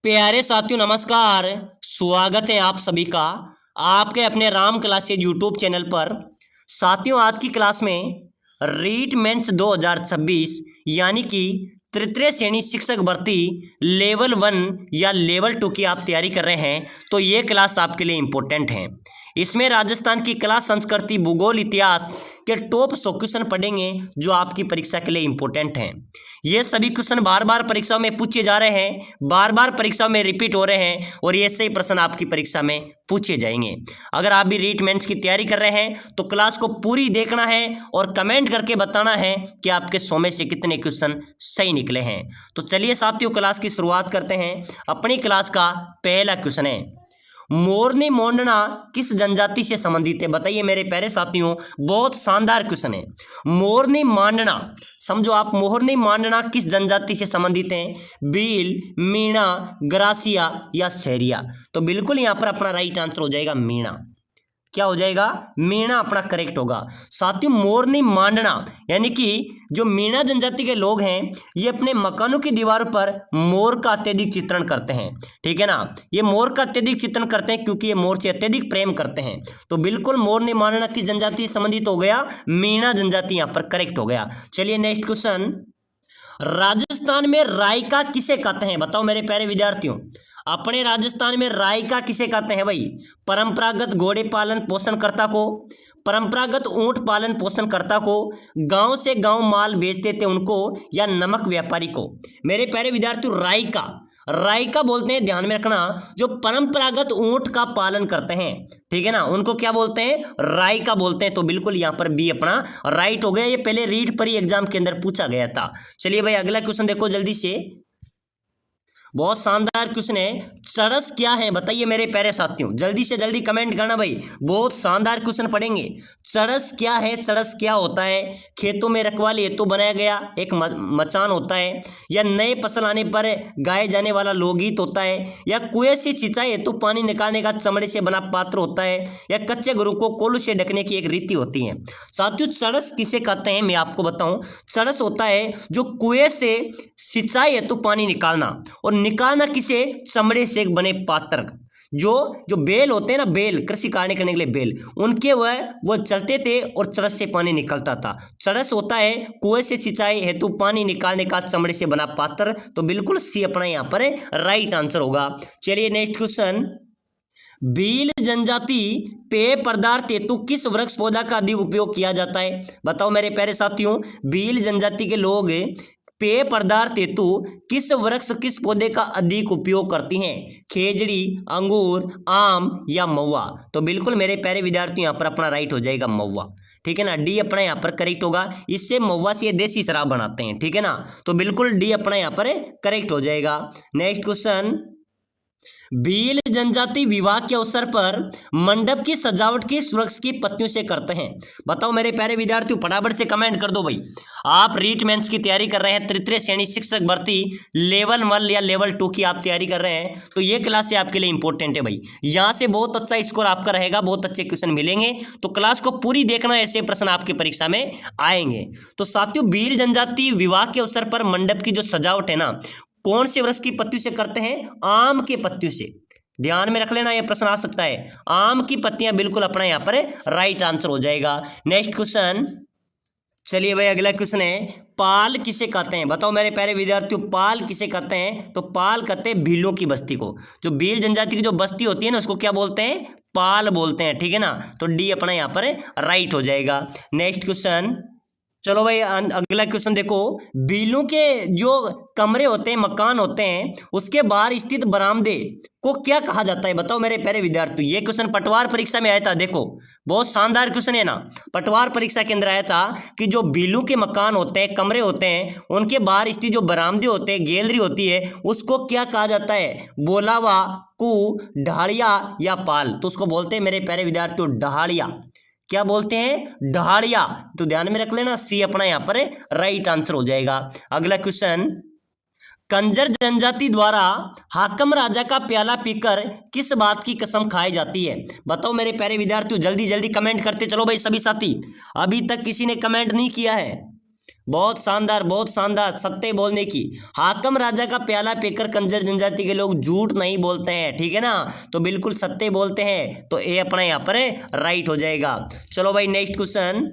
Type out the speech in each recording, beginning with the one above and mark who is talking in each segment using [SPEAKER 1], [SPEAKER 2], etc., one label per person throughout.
[SPEAKER 1] प्यारे साथियों नमस्कार। स्वागत है आप सभी का आपके अपने राम क्लासेज यूट्यूब चैनल पर। साथियों आज की क्लास में रीट मेंस 2026 यानी कि तृतीय श्रेणी शिक्षक भर्ती लेवल 1 या लेवल 2 की आप तैयारी कर रहे हैं तो ये क्लास आपके लिए इम्पोर्टेंट है। इसमें राजस्थान की कला संस्कृति भूगोल इतिहास के टॉप 100 क्वेश्चन पढ़ेंगे जो आपकी परीक्षा के लिए इम्पोर्टेंट हैं। ये सभी क्वेश्चन बार बार परीक्षाओं में पूछे जा रहे हैं, बार बार परीक्षाओं में रिपीट हो रहे हैं और ये सही प्रश्न आपकी परीक्षा में पूछे जाएंगे। अगर आप भी रीट मेंस की तैयारी कर रहे हैं तो क्लास को पूरी देखना है और कमेंट करके बताना है कि आपके 100 में से कितने क्वेश्चन सही निकले हैं। तो चलिए साथियों क्लास की शुरुआत करते हैं। अपनी क्लास का पहला क्वेश्चन है, मोरनी मोंडना किस जनजाति से संबंधित है? बताइए मेरे प्यारे साथियों, बहुत शानदार क्वेश्चन है। मोरनी मांडना, समझो आप, मोरनी मांडना किस जनजाति से संबंधित है? भील, मीणा, ग्रासिया या सहरिया? तो बिल्कुल यहां पर अपना राइट आंसर हो जाएगा मीणा। क्या हो जाएगा? मीणा अपना करेक्ट होगा। साथियों मोरनी मांडना यानी कि जो मीणा जनजाति के लोग हैं ये अपने मकानों की दीवारों पर मोर का अत्यधिक चित्रण करते हैं। ठीक है ना, ये मोर का अत्यधिक चित्रण करते हैं क्योंकि ये मोर से अत्यधिक प्रेम करते हैं। तो बिल्कुल मोरनी मांडना किस जनजाति से संबंधित हो गया? मीणा जनजाति यहां पर करेक्ट हो गया। चलिए नेक्स्ट क्वेश्चन, राजस्थान में रायका किसे कहते हैं? बताओ मेरे प्यारे विद्यार्थियों, अपने राजस्थान में रायका किसे कहते हैं भाई? परंपरागत घोड़े पालन पोषणकर्ता को, परंपरागत ऊंट पालन पोषणकर्ता को, गांव से गांव माल बेचते थे उनको, या नमक व्यापारी को? मेरे प्यारे विद्यार्थियों रायका, रायका बोलते हैं, ध्यान में रखना, जो परंपरागत ऊंट का पालन करते हैं। ठीक है ना, उनको क्या बोलते हैं? रायका बोलते हैं। तो बिल्कुल यहां पर बी अपना राइट हो गया। ये पहले रीट पर ही एग्जाम के अंदर पूछा गया था। चलिए भाई अगला क्वेश्चन देखो जल्दी से, बहुत शानदार क्वेश्चन है। चरस क्या है? बताइए मेरे प्यारे साथियों, जल्दी से जल्दी कमेंट करना भाई, बहुत शानदार क्वेश्चन पढ़ेंगे। चरस क्या है? चरस क्या होता है? खेतों में रखवाली हेतु बनाया गया एक मचान होता है, या नए फसल आने पर गाए जाने वाला लोकगीत होता है, या कुएं से सिंचाई हेतु पानी निकालने का चमड़े से बना पात्र होता है, या कच्चे घरों को कोल्हू से ढकने की एक रीति होती है? साथियों चरस किसे कहते हैं मैं आपको बताऊं। चरस होता है जो कुएं से सिंचाई हेतु पानी निकालना, और निकालना किसे? चमड़े से बने पात्र। जो बेल होते हैं ना, बेल, कृषि कार्य करने के लिए बेल, उनके वो चलते थे और चरस से पानी निकलता था। चरस होता है कुएं से सिंचाई हेतु पानी निकालने का चमड़े से बना पात्र। तो बिल्कुल सी अपना यहाँ पर राइट आंसर होगा। चलिए नेक्स्ट क्वेश्चन, भील जनजाति पेय पदार्थ हेतु किस वृक्ष पौधा का अधिक उपयोग किया जाता है? बताओ मेरे प्यारे साथियों, भील जनजाति के लोग पेय पदार्थ हेतु किस वृक्ष किस पौधे का अधिक उपयोग करती हैं? खेजड़ी, अंगूर, आम या महुआ? तो बिल्कुल मेरे प्यारे विद्यार्थी यहाँ पर अपना राइट हो जाएगा महुआ। ठीक है ना, डी अपना यहाँ पर करेक्ट होगा। इससे महुआ से ये देसी शराब बनाते हैं। ठीक है ना, तो बिल्कुल डी अपना यहाँ पर करेक्ट हो जाएगा। नेक्स्ट क्वेश्चन, भील जनजाति विवाह के अवसर पर मंडप की सजावट किस वृक्ष की पत्तियों से करते हैं? बताओ मेरे प्यारे विद्यार्थियों, फटाफट से कमेंट कर दो भाई। आप रीट मेंस की तैयारी कर रहे हैं, तृतीय श्रेणी शिक्षक भर्ती लेवल 1 या लेवल 2 की आप तैयारी कर रहे हैं तो ये क्लास से आपके लिए इंपॉर्टेंट है भाई। यहाँ से बहुत अच्छा स्कोर आपका रहेगा, बहुत अच्छे क्वेश्चन मिलेंगे। तो क्लास को पूरी देखना, ऐसे प्रश्न आपकी परीक्षा में आएंगे। तो साथियों भील जनजाति विवाह के अवसर पर मंडप की जो सजावट है ना, कौन से वृक्ष की पत्तियों से करते हैं? आम की पत्तियों से। ध्यान में रख लेना, यह प्रश्न आ सकता है। आम की पत्तियां बिल्कुल अपना यहां पर राइट आंसर हो जाएगा। नेक्स्ट क्वेश्चन, चलिए भाई अगला क्वेश्चन है, पाल किसे कहते हैं? बताओ मेरे प्यारे विद्यार्थियों, पाल किसे कहते हैं? तो पाल कहते हैं भीलों की बस्ती को। जो भील जनजाति की जो बस्ती होती है ना, उसको क्या बोलते हैं? पाल बोलते हैं। ठीक है ना, तो डी अपना यहां पर राइट हो जाएगा। नेक्स्ट क्वेश्चन, चलो भाई अगला क्वेश्चन देखो, भीलों के जो कमरे होते हैं, मकान होते हैं, उसके बाहर स्थित बरामदे को क्या कहा जाता है? बताओ मेरे प्यारे विद्यार्थी, ये क्वेश्चन पटवार परीक्षा में आया था। देखो बहुत शानदार क्वेश्चन है ना, पटवार परीक्षा के अंदर आया था कि जो भीलों के मकान होते हैं, कमरे होते हैं, उनके बाहर स्थित जो बरामदे होते हैं, गैलरी होती है, उसको क्या कहा जाता है? बोलावा, कू, ढाड़िया या पाल? तो उसको बोलते हैं मेरे प्यारे विद्यार्थियों ढाड़िया। क्या बोलते हैं? ढाड़िया। तो ध्यान में रख लेना, सी अपना यहां पर राइट आंसर हो जाएगा। अगला क्वेश्चन, कंजर जनजाति द्वारा हाकम राजा का प्याला पीकर किस बात की कसम खाई जाती है? बताओ मेरे प्यारे विद्यार्थियों, जल्दी जल्दी कमेंट करते चलो भाई सभी साथी। अभी तक किसी ने कमेंट नहीं किया है, बहुत शानदार, सत्य बोलने की। हाकम राजा का प्याला पीकर कंजर जनजाति के लोग झूठ नहीं बोलते हैं, ठीक है ना, तो बिल्कुल सत्य बोलते हैं, तो ये अपना यहाँ पर राइट हो जाएगा। चलो भाई नेक्स्ट क्वेश्चन,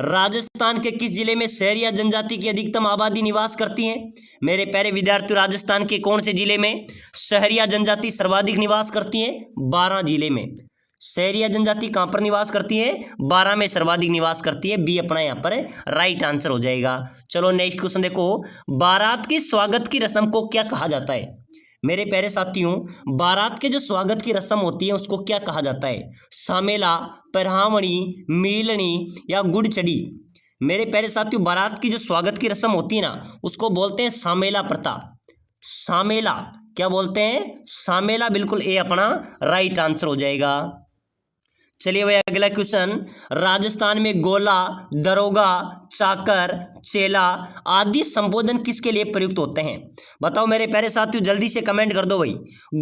[SPEAKER 1] राजस्थान के किस जिले में सहरिया जनजाति की अधिकतम आबादी निवास करती है? मेरे प्यारे विद्यार्थियों, राजस्थान के कौन से जिले में सहरिया जनजाति सर्वाधिक निवास करती है? 12 जिले में। सहरिया जनजाति कहां पर निवास करती है? 12 में सर्वाधिक निवास करती है। बी अपना यहाँ पर राइट आंसर हो जाएगा। चलो नेक्स्ट क्वेश्चन देखो, बारात के स्वागत की रस्म को क्या कहा जाता है? मेरे प्यारे साथियों, बारात के जो स्वागत की रस्म होती है उसको क्या कहा जाता है? सामेला, परहावणी, मीलनी या गुड़चड़ी? मेरे प्यारे साथियों, बारात की जो स्वागत की रस्म होती है ना उसको बोलते हैं सामेला प्रथा। सामेला, क्या बोलते हैं? सामेला, बिल्कुल ए अपना राइट आंसर हो जाएगा। चलिए भाई अगला क्वेश्चन, राजस्थान में गोला, दरोगा, चाकर, चेला आदि संबोधन किसके लिए प्रयुक्त होते हैं? बताओ मेरे प्यारे साथियों, जल्दी से कमेंट कर दो भाई।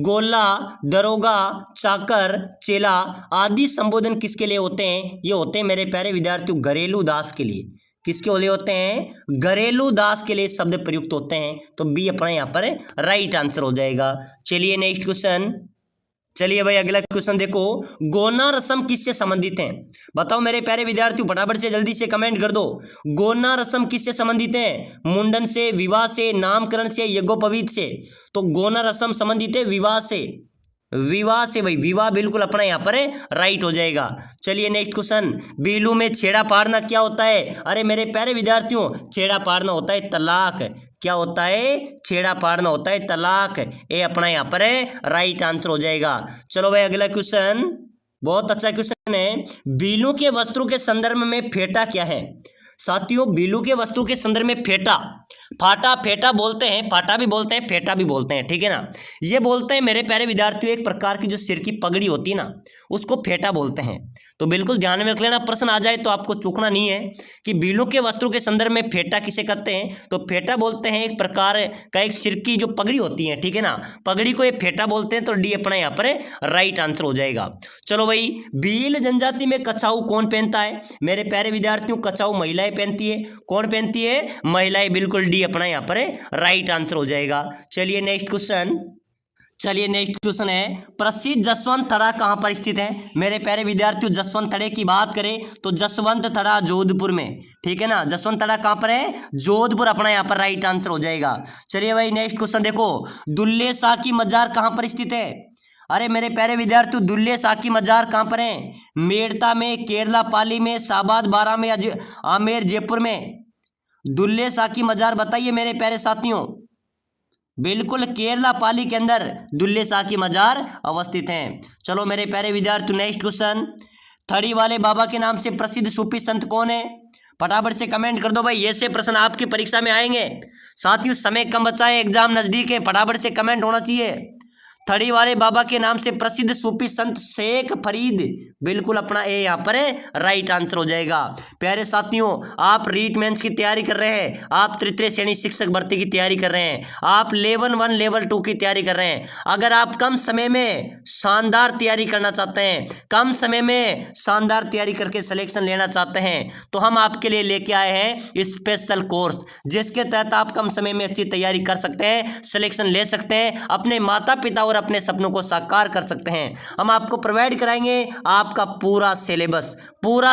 [SPEAKER 1] गोला, दरोगा, चाकर, चेला आदि संबोधन किसके लिए होते हैं? ये होते हैं मेरे प्यारे विद्यार्थियों घरेलू दास के लिए। किसके लिए होते हैं? घरेलू दास के लिए शब्द प्रयुक्त होते हैं, तो बी अपना यहाँ पर राइट आंसर हो जाएगा। चलिए नेक्स्ट क्वेश्चन, चलिए भाई अगला क्वेश्चन देखो, गोना रस्म किससे संबंधित है? बताओ मेरे प्यारे विद्यार्थियों, फटाफट से जल्दी से कमेंट कर दो। गोना रस्म किससे संबंधित है? मुंडन से, विवाह से, नामकरण से, यज्ञोपवीत से? तो गोना रस्म संबंधित है विवाह से। विवाह से भाई, विवाह बिल्कुल अपना यहाँ पर राइट हो जाएगा। चलिए नेक्स्ट क्वेश्चन, बीलू में छेड़ा पाड़ना क्या होता है? अरे मेरे प्यारे विद्यार्थियों, छेड़ा पाड़ना होता है तलाक। क्या होता है? छेड़ा पाड़ना होता है तलाक। ये अपना यहाँ पर राइट आंसर हो जाएगा। चलो भाई अगला क्वेश्चन, बहुत अच्छा क्वेश्चन है, बीलू के वस्त्रों के संदर्भ में फेटा क्या है? साथियों, बीलू के वस्त्रों के संदर्भ में फेटा, फाटा, फेटा बोलते हैं, फाटा भी बोलते हैं, फेटा भी बोलते हैं, ठीक है ना। ये बोलते हैं मेरे प्यारे विद्यार्थियों, एक प्रकार की जो सिर की पगड़ी होती है ना उसको फेटा बोलते हैं। तो बिल्कुल ध्यान में रख लेना, प्रश्न आ जाए तो आपको चूकना नहीं है कि बीलू के वस्त्रों के संदर्भ में फेटा किसे कहते हैं? तो फेटा बोलते हैं एक प्रकार का एक सिर की जो पगड़ी होती है, ठीक है ना, पगड़ी को ये फेटा बोलते हैं, तो डी अपना यहाँ पर राइट आंसर हो जाएगा। चलो भाई, भील जनजाति में कछाऊ कौन पहनता है? मेरे प्यारे विद्यार्थियों, कछाऊ महिलाएं पहनती है। कौन पहनती है? महिलाएं, बिल्कुल डी अपना यहाँ पर राइट आंसर हो जाएगा। चलिए नेक्स्ट क्वेश्चन है, प्रसिद्ध जसवंत थड़ा कहाँ पर स्थित है? मेरे प्यारे विद्यार्थियों, जसवंत थड़े की बात करें तो जसवंत थड़ा जोधपुर में, ठीक है ना। जसवंत थड़ा कहाँ पर है? जोधपुर अपना यहाँ पर राइट आंसर हो जाएगा। चलिए भाई नेक्स्ट क्वेश्चन देखो, दुल्ले शाह की मजार कहाँ पर स्थित है? अरे मेरे प्यारे विद्यार्थियों, दुल्ले शाह की मजार कहाँ पर है? मेड़ता में, केरला पाली में, शाहबाद बारा में, आमेर जयपुर में? दुल्ले शाह की मजार बताइए मेरे प्यारे साथियों। बिल्कुल केरला पाली के अंदर दुल्ले शाह की मजार अवस्थित हैं। चलो मेरे प्यारे विद्यार्थियों नेक्स्ट क्वेश्चन, थड़ी वाले बाबा के नाम से प्रसिद्ध सूफी संत कौन है? फटाफट से कमेंट कर दो भाई, ऐसे प्रश्न आपकी परीक्षा में आएंगे। साथियों समय कम बचा है, एग्जाम नजदीक है, फटाफट से कमेंट होना चाहिए। थड़ी वाले बाबा के नाम से प्रसिद्ध सूफी संत शेख फरीद, बिल्कुल अपना ए यहाँ पर राइट आंसर हो जाएगा। प्यारे साथियों, आप रीट मेंस की तैयारी कर रहे हैं, आप तृतीय श्रेणी शिक्षक भर्ती की तैयारी कर रहे हैं, आप लेवल 1 लेवल 2 की तैयारी कर रहे हैं। अगर आप कम समय में शानदार तैयारी करना चाहते हैं, कम समय में शानदार तैयारी करके सिलेक्शन लेना चाहते हैं, तो हम आपके लिए लेके आए हैं स्पेशल कोर्स, जिसके तहत आप कम समय में अच्छी तैयारी कर सकते हैं, सिलेक्शन ले सकते हैं, अपने माता पिता और अपने सपनों को साकार कर सकते हैं। हम आपको प्रोवाइड कराएंगे आपका पूरा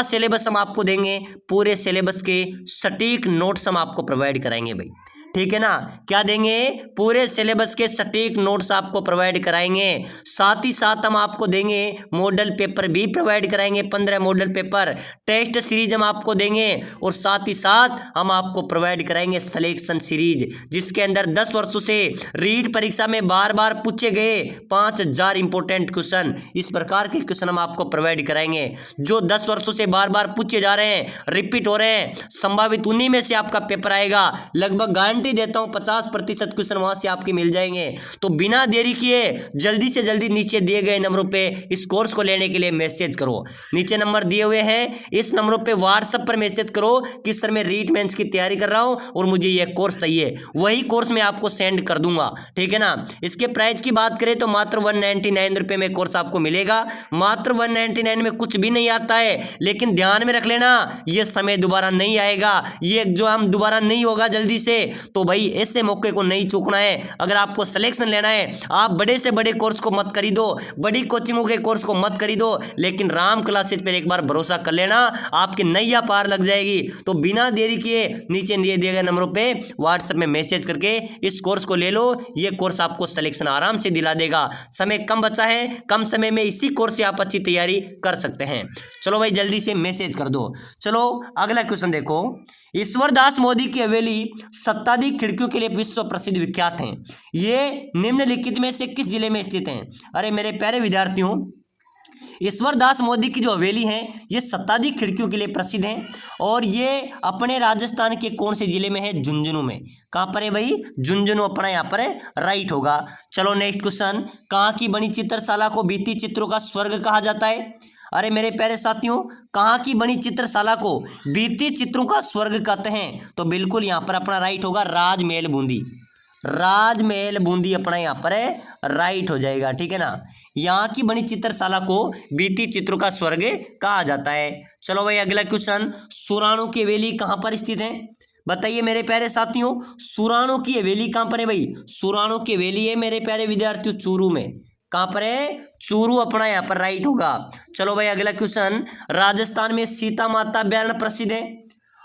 [SPEAKER 1] सिलेबस हम आपको देंगे, पूरे सिलेबस के सटीक नोट्स हम आपको प्रोवाइड कराएंगे भाई, ठीक है ना। क्या देंगे? पूरे सिलेबस के सटीक नोट्स आपको प्रोवाइड कराएंगे। साथ ही साथ हम आपको देंगे मॉडल पेपर भी प्रोवाइड कराएंगे, 15 मॉडल पेपर, टेस्ट सीरीज हम आपको देंगे, और साथ ही साथ हम आपको प्रोवाइड कराएंगे सिलेक्शन सीरीज, जिसके अंदर 10 वर्षों से रीट परीक्षा में बार बार पूछे गए 5000 इंपोर्टेंट क्वेश्चन, इस प्रकार के क्वेश्चन हम आपको प्रोवाइड कराएंगे जो 10 वर्षों से बार बार पूछे जा रहे हैं, रिपीट हो रहे हैं, संभावित उन्हीं में से आपका पेपर आएगा। लगभग गारंटी गारंटी देता हूं 50% क्वेश्चन वहां से आपके मिल जाएंगे। तो बिना देरी किए जल्दी से जल्दी नीचे दिए गए नंबरों पे इस कोर्स को लेने के लिए मैसेज करो। नीचे नंबर दिए हुए हैं, इस नंबरों पे व्हाट्सएप पर मैसेज करो कि सर मैं रीट मेंस की तैयारी कर रहा हूं और मुझे ये कोर्स चाहिए, वही कोर्स मैं आपको सेंड कर दूंगा, ठीक है ना। इसके प्राइस की बात करें तो मात्र 199 रुपए में कोर्स आपको मिलेगा। मात्र 199 में कुछ भी नहीं आता है, लेकिन ध्यान में रख लेना ये समय दोबारा नहीं आएगा, ये एग्जाम दोबारा नहीं होगा जल्दी से। तो भाई ऐसे मौके को नहीं चूकना है। अगर आपको सिलेक्शन लेना है, आप बड़े से बड़े कोर्स को मत खरीदो, बड़ी कोचिंगों के कोर्स को मत खरीदो, लेकिन राम क्लासेज पर एक बार भरोसा कर लेना, आपकी नैया पार लग जाएगी। तो बिना देरी किए नीचे दिए गए नंबरों पे व्हाट्सएप में मैसेज करके इस कोर्स को ले लो। ये कोर्स आपको सिलेक्शन आराम से दिला देगा। समय कम बचा है, कम समय में इसी कोर्स से आप अच्छी तैयारी कर सकते हैं। चलो भाई जल्दी से मैसेज कर दो। चलो अगला क्वेश्चन देखो, ईश्वरदास मोदी की हवेली सत्ताधिक खिड़कियों के लिए विश्व प्रसिद्ध विख्यात है, ये निम्नलिखित में से किस जिले में स्थित है। अरे मेरे प्यारे विद्यार्थियों, ईश्वरदास मोदी की जो हवेली है ये सत्ताधिक खिड़कियों के लिए प्रसिद्ध है और ये अपने राजस्थान के कौन से जिले में है, झुंझुनू में। कहाँ पर है भाई, झुंझुनू अपना यहाँ पर है, राइट होगा। चलो नेक्स्ट क्वेश्चन, कहाँ की बनी चित्रशाला को बीती चित्रों का स्वर्ग कहा जाता है। अरे मेरे प्यारे साथियों, कहाँ की बनी चित्रशाला को बीती चित्रों का स्वर्ग कहते हैं, तो बिल्कुल यहाँ पर अपना राइट होगा राजमहल बूंदी। राजमहल बूंदी अपना यहाँ पर है, राइट हो जाएगा, ठीक है ना। यहाँ की बनी चित्रशाला को बीती चित्रों का स्वर्ग कहा जाता है। चलो भाई अगला क्वेश्चन, सुराणों की हवेली कहाँ पर स्थित है, बताइए मेरे प्यारे साथियों। सुराणों की हवेली कहाँ पर है भाई, सुराणों की हवेली है मेरे प्यारे विद्यार्थियों चूरू में। कहाँ पर है, चूरू अपना यहाँ पर राइट होगा। चलो भाई अगला क्वेश्चन, राजस्थान में सीता माता अभ्यारण्य प्रसिद्ध है।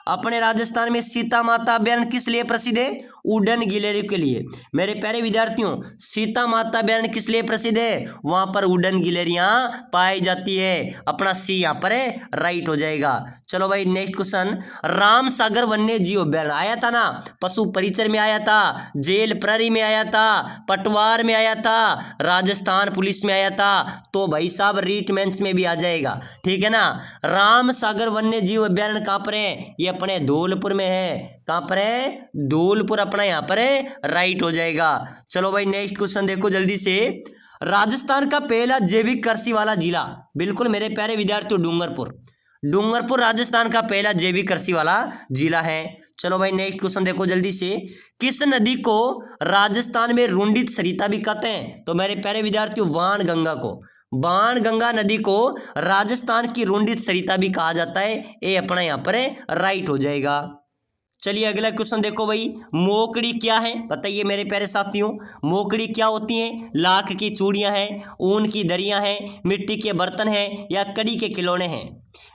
[SPEAKER 1] अपने राजस्थान में सीता माता अभ्यारण्य किस लिए प्रसिद्ध है, उड़न गिलहरी के लिए। मेरे प्यारे विद्यार्थियों, सीता माता अभ्यारण्य किस लिए प्रसिद्ध है, वहां पर उड़न गिलहरियां पाई जाती है। अपना सी यहाँ पर है, राइट हो जाएगा। चलो भाई नेक्स्ट क्वेश्चन, राम सागर वन्य जीव अभ्यारण्य आया था ना, पशु परिचर में आया था, जेल प्रहरी में आया था, पटवार में आया था, राजस्थान पुलिस में आया था, तो भाई साहब रीट मेंस में भी आ जाएगा, ठीक है ना। राम सागर वन्य जीव अभ्यारण्य कहाँ पर है, ये अपने धौलपुर में है। कहाँ पर है, धौलपुर अपना यहाँ पर है, राइट हो जाएगा। चलो भाई नेक्स्ट क्वेश्चन देखो जल्दी से, राजस्थान का पहला जैविक कृषि वाला जिला, बिल्कुल मेरे प्यारे विद्यार्थियों डूंगरपुर। डूंगरपुर राजस्थान का पहला जैविक कृषि वाला जिला है। चलो भाई नेक्स्ट क्वेश्चन देखो जल्दी से, किस नदी को राजस्थान में रुंडित सरिता भी कहते हैं, तो मेरे प्यारे विद्यार्थियों बाण गंगा को। बाण गंगा नदी को राजस्थान की रुंडित सरिता भी कहा जाता है, ये अपना यहाँ पर है, राइट हो जाएगा। चलिए अगला क्वेश्चन देखो भाई, मोकड़ी क्या है, बताइए मेरे प्यारे साथियों। मोकड़ी क्या होती है, लाख की चूड़ियां हैं, ऊन की दरियां हैं, मिट्टी के बर्तन हैं या कड़ी के खिलौने हैं।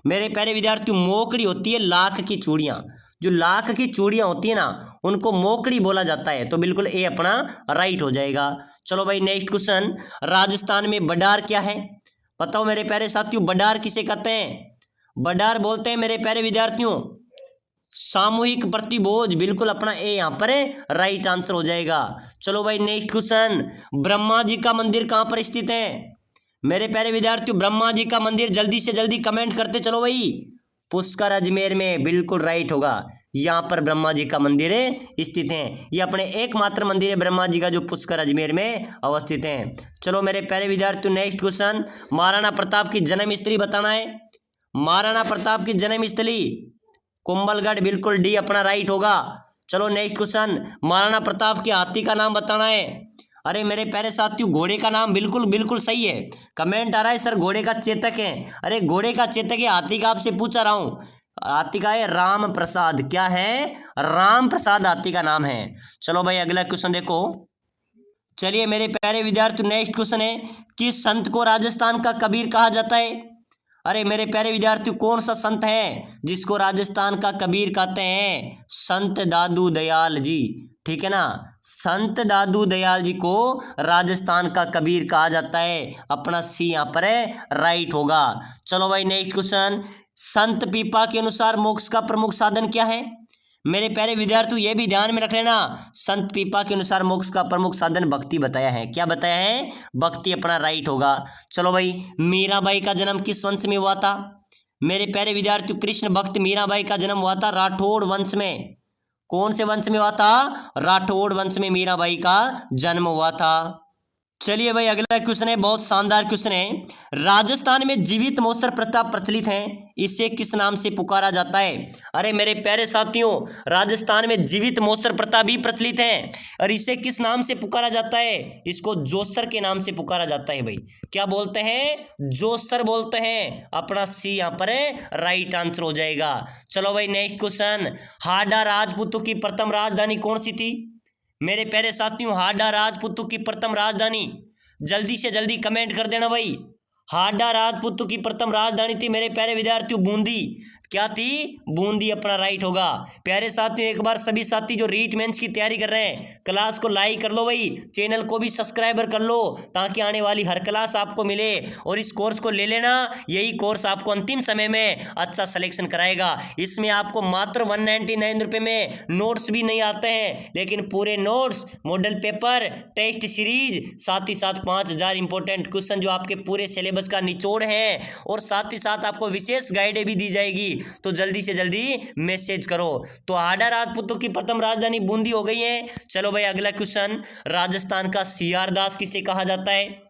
[SPEAKER 1] मेरे प्यारे विद्यार्थियों, मोकड़ी होती है लाख की चूड़ियां। जो लाख की चूड़ियां होती है ना, उनको मोकड़ी बोला जाता है, तो बिल्कुल ए अपना राइट हो जाएगा। चलो भाई नेक्स्ट क्वेश्चन, राजस्थान में बडार क्या है, बताओ मेरे प्यारे साथियों। बडार किसे कहते हैं, बडार बोलते हैं मेरे प्यारे विद्यार्थियों सामूहिक प्रतिभोज, बिल्कुल अपना ए यहाँ पर है, राइट आंसर हो जाएगा। चलो भाई नेक्स्ट क्वेश्चन, ब्रह्मा जी का मंदिर कहाँ पर स्थित है। मेरे प्यारे विद्यार्थियों, ब्रह्मा जी का मंदिर जल्दी से जल्दी कमेंट करते चलो भाई। पुष्कर अजमेर में, बिल्कुल राइट होगा। यहाँ पर ब्रह्मा जी का मंदिर स्थित है, ये अपने एकमात्र मंदिर है ब्रह्मा जी का जो पुष्कर अजमेर में अवस्थित है। चलो मेरे प्यारे विद्यार्थियों नेक्स्ट क्वेश्चन, महाराणा प्रताप की जन्मस्थली बताना है। महाराणा प्रताप की जन्मस्थली कुंभलगढ़, बिल्कुल डी अपना राइट होगा। चलो नेक्स्ट क्वेश्चन, महाराणा प्रताप के हाथी का नाम बताना है। अरे मेरे प्यारे साथियों, घोड़े का नाम बिल्कुल बिल्कुल सही है। कमेंट आ रहा है सर घोड़े का चेतक है, अरे घोड़े का चेतक है, हाथी का आपसे पूछा रहा हूँ। हाथी का है राम प्रसाद, क्या है, राम प्रसाद हाथी का नाम है। चलो भाई अगला क्वेश्चन देखो। चलिए मेरे प्यारे विद्यार्थियों नेक्स्ट क्वेश्चन है, किस संत को राजस्थान का कबीर कहा जाता है। अरे मेरे प्यारे विद्यार्थियों, कौन सा संत है जिसको राजस्थान का कबीर कहते हैं, संत दादू दयाल जी, ठीक है ना। संत दादू दयाल जी को राजस्थान का कबीर कहा जाता है, अपना सी यहाँ पर है, राइट होगा। चलो भाई नेक्स्ट क्वेश्चन, संत पीपा के अनुसार मोक्ष का प्रमुख साधन क्या है। मेरे प्यारे विद्यार्थियों ये भी ध्यान में रख लेना, संत पीपा के अनुसार मोक्ष का प्रमुख साधन भक्ति बताया है। क्या बताया है, भक्ति अपना राइट होगा। चलो भाई, मीराबाई का जन्म किस वंश में हुआ था। मेरे प्यारे विद्यार्थियों, कृष्ण भक्त मीराबाई का जन्म हुआ था राठौड़ वंश में। कौन से वंश में हुआ था? राठौड़ वंश में मीराबाई का जन्म हुआ था। चलिए भाई अगला क्वेश्चन है, बहुत शानदार क्वेश्चन है। राजस्थान में जीवित मौसर प्रथा प्रचलित है, इसे किस नाम से पुकारा जाता है? अरे मेरे प्यारे साथियों, राजस्थान में जीवित मौसर प्रथा भी प्रचलित है और इसे किस नाम से पुकारा जाता है? इसको जोसर के नाम से पुकारा जाता है भाई। क्या बोलते हैं? जोसर बोलते हैं। अपना सी यहाँ पर राइट आंसर हो जाएगा। चलो भाई नेक्स्ट क्वेश्चन, हाडा राजपूतों की प्रथम राजधानी कौन सी थी? मेरे प्यारे साथियों, हाडा राजपूतों की प्रथम राजधानी, जल्दी से जल्दी कमेंट कर देना भाई। हाडा राजपूतों की प्रथम राजधानी थी मेरे प्यारे विद्यार्थियों बूंदी। क्या थी? बूंदी अपना राइट होगा। प्यारे साथियों, एक बार सभी साथी जो रीट मेंस की तैयारी कर रहे हैं, क्लास को लाइक कर लो भाई, चैनल को भी सब्सक्राइबर कर लो ताकि आने वाली हर क्लास आपको मिले। और इस कोर्स को ले लेना, यही कोर्स आपको अंतिम समय में अच्छा सिलेक्शन कराएगा। इसमें आपको मात्र 199 रुपये में नोट्स भी नहीं आते हैं, लेकिन पूरे notes, model paper, test series, साथ ही साथ 5000 इंपॉर्टेंट क्वेश्चन जो आपके पूरे सिलेबस का निचोड़ है, और साथ ही साथ आपको विशेष गाइडें भी दी जाएगी। तो जल्दी से जल्दी मैसेज करो। तो हाडा राजपूतों की प्रथम राजधानी बूंदी हो गई है। चलो भाई अगला क्वेश्चन, राजस्थान का सीआर दास किसे कहा जाता है?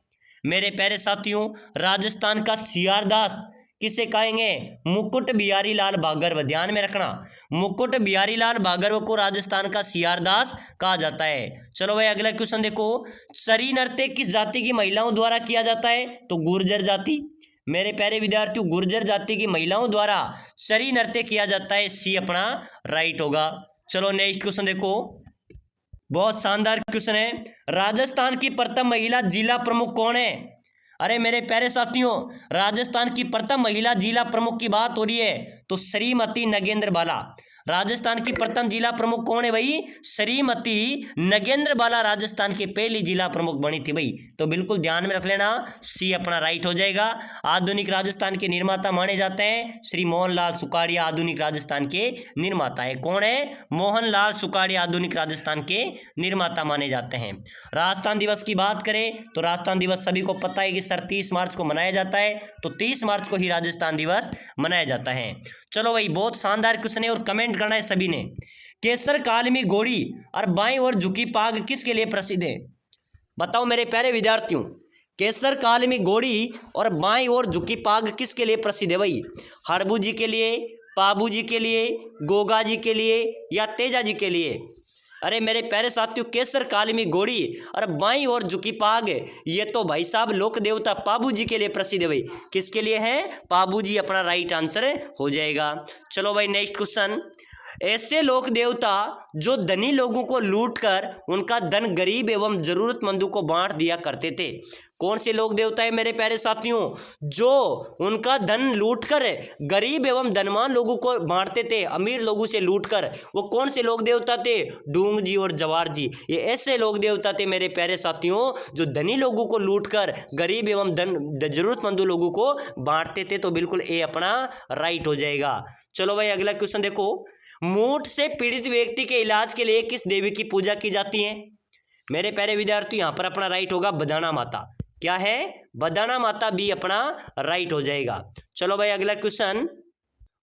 [SPEAKER 1] मेरे प्यारे साथियों, राजस्थान का सीआर दास किसे कहेंगे? मुकुट बिहारी लाल भागर्व। ध्यान में रखना, मुकुट बिहारी लाल भागर्व को राजस्थान का सीआर दास कहा जाता है। चलो भाई अगला क्वेश्चन देखो, सरी नृत्य किस जाति की महिलाओं द्वारा किया जाता है? तो गुर्जर जाति। मेरे प्यारे विद्यार्थियों, गुर्जर जाति की महिलाओं द्वारा सरी नृत्य किया जाता है, सी अपना राइट होगा। चलो नेक्स्ट क्वेश्चन देखो, बहुत शानदार क्वेश्चन है, राजस्थान की प्रथम महिला जिला प्रमुख कौन है? अरे मेरे प्यारे साथियों, राजस्थान की प्रथम महिला जिला प्रमुख की बात हो रही है तो श्रीमती नगेंद्र बाला। राजस्थान की प्रथम जिला प्रमुख कौन है भाई? श्रीमती नगेंद्र बाला राजस्थान की पहली जिला प्रमुख बनी थी भाई। तो बिल्कुल ध्यान में रख लेना, सी अपना राइट हो जाएगा। आधुनिक राजस्थान के निर्माता माने जाते हैं श्री मोहनलाल सुखाड़िया, आधुनिक राजस्थान के निर्माता है। कौन है? मोहनलाल सुखाड़िया आधुनिक राजस्थान के निर्माता माने जाते हैं। राजस्थान दिवस की बात करें तो राजस्थान दिवस सभी को पता है कि सर 30 मार्च को मनाया जाता है, तो 30 मार्च को ही राजस्थान दिवस मनाया जाता है। चलो भाई बहुत शानदार क्वेश्चन है और कमेंट करना है सभी ने। केसर कालमी घोड़ी और बाईं ओर झुकी पाग किसके लिए प्रसिद्ध है? बताओ मेरे प्यारे विद्यार्थियों, केसर कालमी घोड़ी और बाईं ओर झुकी पाग किसके लिए प्रसिद्ध है भाई? हड़बू जी के लिए, पाबू जी के लिए, गोगा जी के लिए या तेजा जी के लिए? अरे मेरे प्यारे साथियों, केसर कालमी घोड़ी और बाईं ओर झुकी पाग, ये तो भाई साहब लोक देवता पाबू जी के लिए प्रसिद्ध है भाई। किसके लिए है? पाबू जी अपना राइट आंसर हो जाएगा। चलो भाई नेक्स्ट क्वेश्चन, ऐसे लोक देवता जो धनी लोगों को लूटकर उनका धन गरीब एवं जरूरतमंदों को बांट दिया करते थे, कौन से लोक देवता है मेरे प्यारे साथियों? जो उनका धन लूटकर गरीब एवं धनवान लोगों को बांटते थे, अमीर लोगों से लूटकर, वो कौन से लोक देवता थे? डूंग जी और जवार जी, ये ऐसे लोक देवता थे मेरे प्यारे साथियों जो धनी लोगों को लूटकर गरीब एवं जरूरतमंदों लोगों को बांटते थे। तो बिल्कुल ए अपना राइट हो जाएगा। चलो भाई अगला क्वेश्चन देखो, मूठ से पीड़ित व्यक्ति के इलाज के लिए किस देवी की पूजा की जाती है? मेरे प्यारे विद्यार्थी, यहां पर अपना राइट होगा बदाना माता। क्या है? बदाना माता भी अपना राइट हो जाएगा। चलो भाई अगला क्वेश्चन,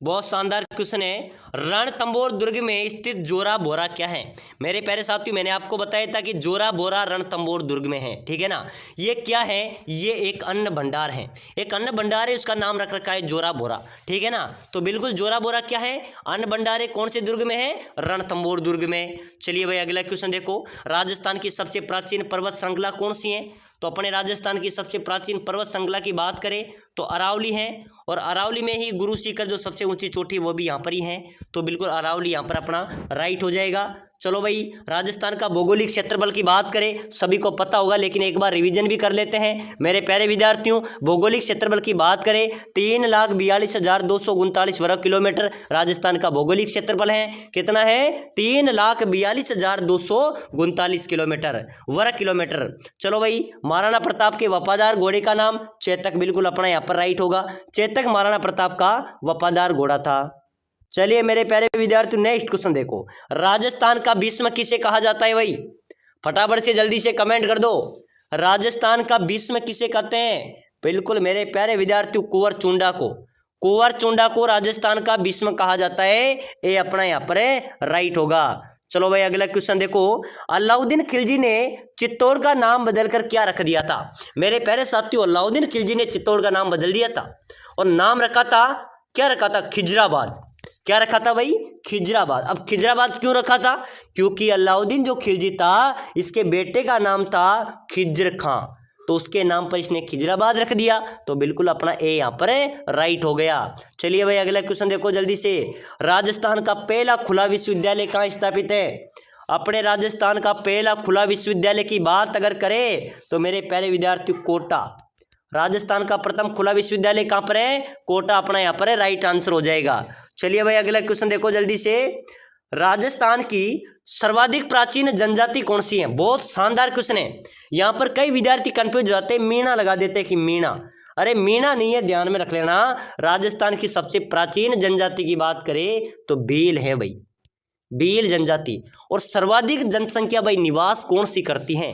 [SPEAKER 1] बहुत शानदार क्वेश्चन है, रणथंभौर दुर्ग में स्थित जोरा बोरा क्या है? मेरे प्यारे साथियों, मैंने आपको बताया था कि जोरा बोरा रणथंभौर दुर्ग में है, ठीक है ना। ये क्या है? ये एक अन्न भंडार है, एक अन्न भंडार है, उसका नाम रख रखा है जोरा बोरा, ठीक है ना। तो बिल्कुल जोरा बोरा क्या है? अन्न भंडार है। कौन से दुर्ग में है? रणथंभौर दुर्ग में। चलिए भाई अगला क्वेश्चन देखो, राजस्थान की सबसे प्राचीन पर्वत श्रृंखला कौन सी है? तो अपने राजस्थान की सबसे प्राचीन पर्वत श्रृंखला की बात करें तो अरावली है, और अरावली में ही गुरु शिखर जो सबसे ऊंची चोटी वो भी यहाँ पर ही है। तो बिल्कुल अरावली यहाँ पर अपना राइट हो जाएगा। चलो भाई राजस्थान का भौगोलिक क्षेत्रफल की बात करें, सभी को पता होगा लेकिन एक बार रिवीजन भी कर लेते हैं मेरे प्यारे विद्यार्थियों। भौगोलिक क्षेत्रफल की बात करें 3,42,239 वर्ग किलोमीटर राजस्थान का भौगोलिक क्षेत्रफल है। कितना है? 3,42,239 किलोमीटर वर्ग किलोमीटर। चलो भाई, महाराणा प्रताप के वफादार घोड़े का नाम चेतक, बिल्कुल अपना यहाँ पर राइट होगा। चेतक महाराणा प्रताप का वफादार घोड़ा था। चलिए मेरे प्यारे विद्यार्थियों नेक्स्ट क्वेश्चन देखो, राजस्थान का भीष्म किसे कहा जाता है भाई? फटाफट से जल्दी से कमेंट कर दो, राजस्थान का भीष्म किसे कहते हैं? बिल्कुल मेरे प्यारे विद्यार्थियों कुंवर चुंडा को, कुंवर चुंडा को राजस्थान का भीष्म कहा जाता है, ये अपना यहाँ पर राइट होगा। चलो भाई अगला क्वेश्चन देखो, अलाउद्दीन खिलजी ने चित्तौड़ का नाम बदलकर क्या रख दिया था? मेरे प्यारे साथियों, अलाउद्दीन खिलजी ने चित्तौड़ का नाम बदल दिया था और नाम रखा था, क्या रखा था? खिजराबाद। क्या रखा था भाई? खिजराबाद। अब खिजराबाद क्यों रखा था? क्योंकि अलाउद्दीन जो खिलजी था, इसके बेटे का नाम था खिज्र खां, तो उसके नाम पर इसने खिजराबाद रख दिया, तो बिल्कुल अपना ए यहाँ पर राइट हो गया। चलिए भाई अगला क्वेश्चन देखो जल्दी से, राजस्थान का पहला खुला विश्वविद्यालय कहाँ स्थापित है? अपने राजस्थान का पहला खुला विश्वविद्यालय की बात अगर करें तो मेरे प्यारे विद्यार्थी कोटा। राजस्थान का प्रथम खुला विश्वविद्यालय कहाँ पर है? कोटा अपना यहाँ पर राइट आंसर हो जाएगा। चलिए भाई अगला क्वेश्चन देखो जल्दी से, राजस्थान की सर्वाधिक प्राचीन जनजाति कौन सी है? बहुत शानदार क्वेश्चन है। यहाँ पर कई विद्यार्थी कंफ्यूज हो जाते हैं, मीणा लगा देते हैं कि मीणा, अरे मीणा नहीं है, ध्यान में रख लेना। राजस्थान की सबसे प्राचीन जनजाति की बात करें तो भील है भाई, भील जनजाति। और सर्वाधिक जनसंख्या भाई निवास कौन सी करती है?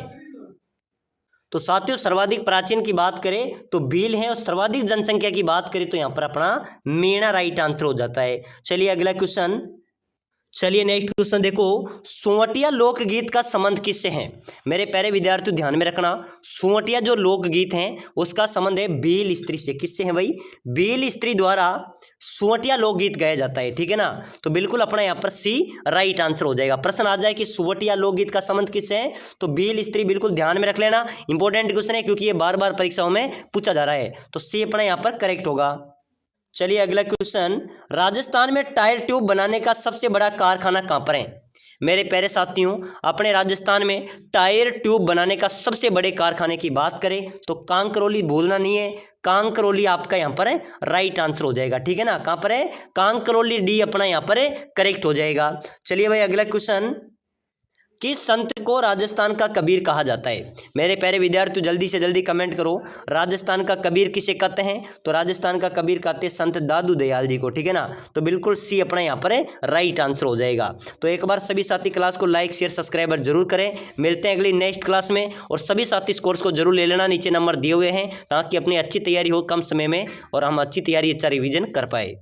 [SPEAKER 1] तो साथियों सर्वाधिक प्राचीन की बात करें तो भील है और सर्वाधिक जनसंख्या की बात करें तो यहाँ पर अपना मीणा राइट आंसर हो जाता है। चलिए अगला क्वेश्चन, चलिए नेक्स्ट क्वेश्चन देखो, सुवटिया लोकगीत का संबंध किससे है? मेरे प्यारे विद्यार्थियों ध्यान में रखना, सुवटिया जो लोकगीत हैं उसका संबंध है भील स्त्री से। किससे है भाई? भील स्त्री द्वारा सुवटिया लोकगीत गाया जाता है, ठीक है ना। तो बिल्कुल अपना यहाँ पर सी राइट आंसर हो जाएगा। प्रश्न आ जाए कि सुवटिया लोकगीत का संबंध किससे है, तो भील स्त्री, बिल्कुल ध्यान में रख लेना। इंपॉर्टेंट क्वेश्चन है क्योंकि ये बार बार परीक्षाओं में पूछा जा रहा है, तो सी अपना यहाँ पर करेक्ट होगा। चलिए अगला क्वेश्चन, राजस्थान में टायर ट्यूब बनाने का सबसे बड़ा कारखाना कहाँ पर है? मेरे प्यारे साथियों, अपने राजस्थान में टायर ट्यूब बनाने का सबसे बड़े कारखाने की बात करें तो कांकरोली भूलना नहीं है, कांकरोली आपका यहाँ पर है राइट आंसर हो जाएगा, ठीक है ना। कहाँ पर है? कांकरोली, डी अपना यहाँ पर है करेक्ट हो जाएगा। चलिए भाई अगला क्वेश्चन, किस संत को राजस्थान का कबीर कहा जाता है? मेरे प्यारे विद्यार्थियों जल्दी से जल्दी कमेंट करो, राजस्थान का कबीर किसे कहते हैं? तो राजस्थान का कबीर कहते हैं संत दादू दयाल जी को, ठीक है ना। तो बिल्कुल सी अपना यहाँ पर राइट आंसर हो जाएगा। तो एक बार सभी साथी क्लास को लाइक शेयर सब्सक्राइबर जरूर करें। मिलते हैं अगली नेक्स्ट क्लास में, और सभी साथी इस कोर्स को जरूर ले लेना, नीचे नंबर दिए हुए हैं, ताकि अपनी अच्छी तैयारी हो कम समय में और हम अच्छी तैयारी अच्छा रिविजन कर पाए।